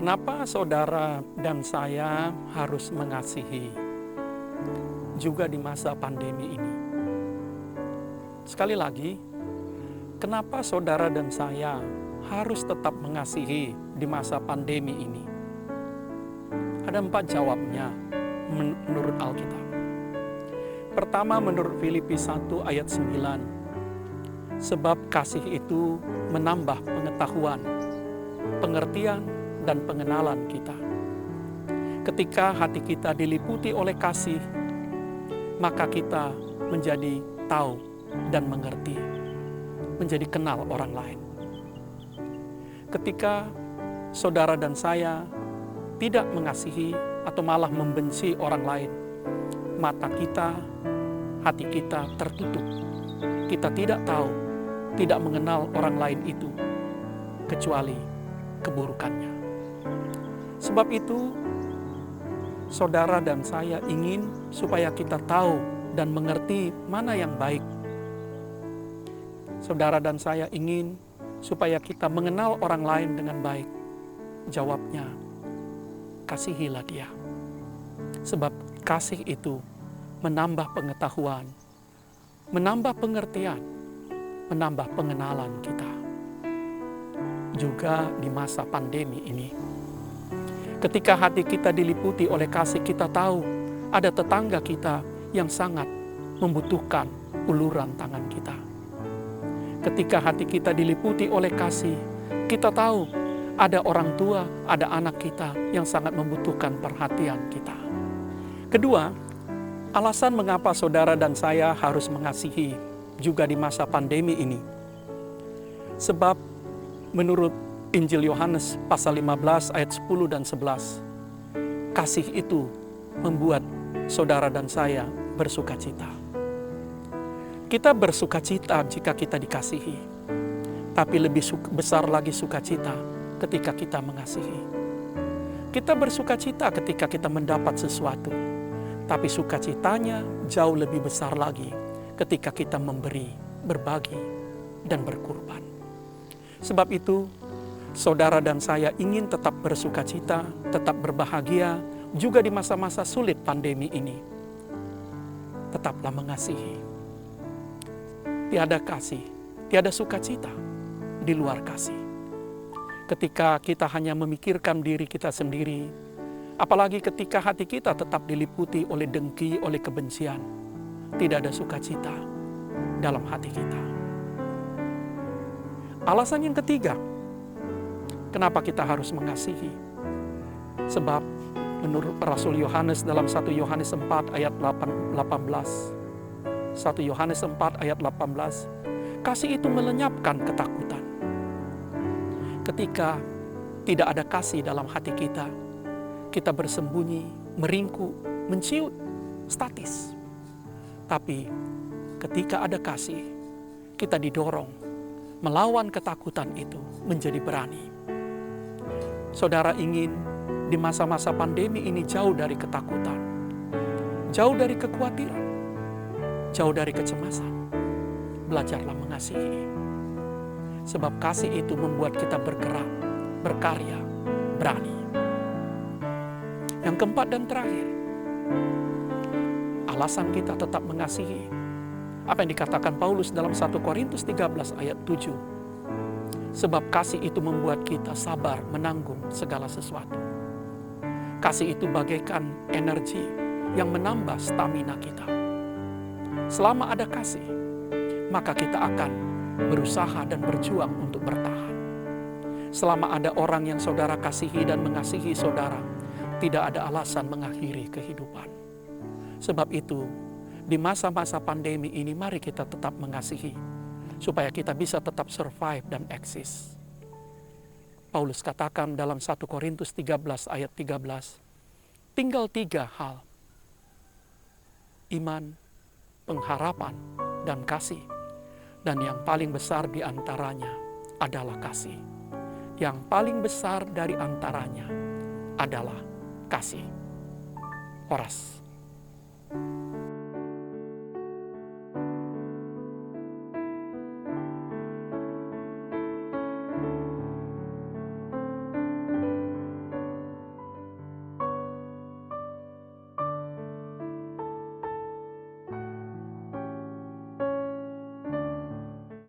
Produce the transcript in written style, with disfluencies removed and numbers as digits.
Kenapa saudara dan saya harus mengasihi juga di masa pandemi ini? Sekali lagi, kenapa saudara dan saya harus tetap mengasihi di masa pandemi ini? Ada 4 jawabnya menurut Alkitab. Pertama, menurut Filipi 1 ayat 9. Sebab kasih itu menambah pengetahuan, pengertian, dan pengenalan kita. Ketika hati kita diliputi oleh kasih, maka kita menjadi tahu dan mengerti, menjadi kenal orang lain. Ketika saudara dan saya tidak mengasihi atau malah membenci orang lain, mata kita, hati kita tertutup. Kita tidak tahu, tidak mengenal orang lain itu, kecuali keburukannya. Sebab itu, saudara dan saya ingin supaya kita tahu dan mengerti mana yang baik. Saudara dan saya ingin supaya kita mengenal orang lain dengan baik. Jawabnya, kasihilah dia. Sebab kasih itu menambah pengetahuan, menambah pengertian, menambah pengenalan kita. Juga di masa pandemi ini. Ketika hati kita diliputi oleh kasih, kita tahu ada tetangga kita yang sangat membutuhkan uluran tangan kita. Ketika hati kita diliputi oleh kasih, kita tahu ada orang tua, ada anak kita yang sangat membutuhkan perhatian kita. Kedua, alasan mengapa saudara dan saya harus mengasihi juga di masa pandemi ini. Sebab menurut Injil Yohanes pasal 15 ayat 10 dan 11, kasih itu membuat saudara dan saya bersukacita. Kita bersukacita jika kita dikasihi, tapi lebih besar lagi sukacita ketika kita mengasihi. Kita bersukacita ketika kita mendapat sesuatu, tapi sukacitanya jauh lebih besar lagi ketika kita memberi, berbagi, dan berkorban. Sebab itu, saudara dan saya ingin tetap bersukacita, tetap berbahagia, juga di masa-masa sulit pandemi ini. Tetaplah mengasihi. Tiada kasih, tiada sukacita di luar kasih. Ketika kita hanya memikirkan diri kita sendiri, apalagi ketika hati kita tetap diliputi oleh dengki, oleh kebencian, tidak ada sukacita dalam hati kita. Alasan yang ketiga, kenapa kita harus mengasihi? Sebab menurut Rasul Yohanes dalam 1 Yohanes 4 ayat 18, 1 Yohanes 4 ayat 18, kasih itu melenyapkan ketakutan. Ketika tidak ada kasih dalam hati kita, kita bersembunyi, meringkuk, menciut, statis. Tapi ketika ada kasih, kita didorong melawan ketakutan itu menjadi berani. Saudara ingin di masa-masa pandemi ini jauh dari ketakutan, jauh dari kekhawatiran, jauh dari kecemasan. Belajarlah mengasihi. Sebab kasih itu membuat kita bergerak, berkarya, berani. Yang keempat dan terakhir, alasan kita tetap mengasihi. Apa yang dikatakan Paulus dalam 1 Korintus 13 ayat 7. Sebab kasih itu membuat kita sabar menanggung segala sesuatu. Kasih itu bagaikan energi yang menambah stamina kita. Selama ada kasih, maka kita akan berusaha dan berjuang untuk bertahan. Selama ada orang yang saudara kasihi dan mengasihi saudara, tidak ada alasan mengakhiri kehidupan. Sebab itu, di masa-masa pandemi ini, mari kita tetap mengasihi, supaya kita bisa tetap survive dan eksis. Paulus katakan dalam 1 Korintus 13 ayat 13, tinggal 3 hal. Iman, pengharapan, dan kasih. Dan yang paling besar di antaranya adalah kasih. Yang paling besar dari antaranya adalah kasih. Horas.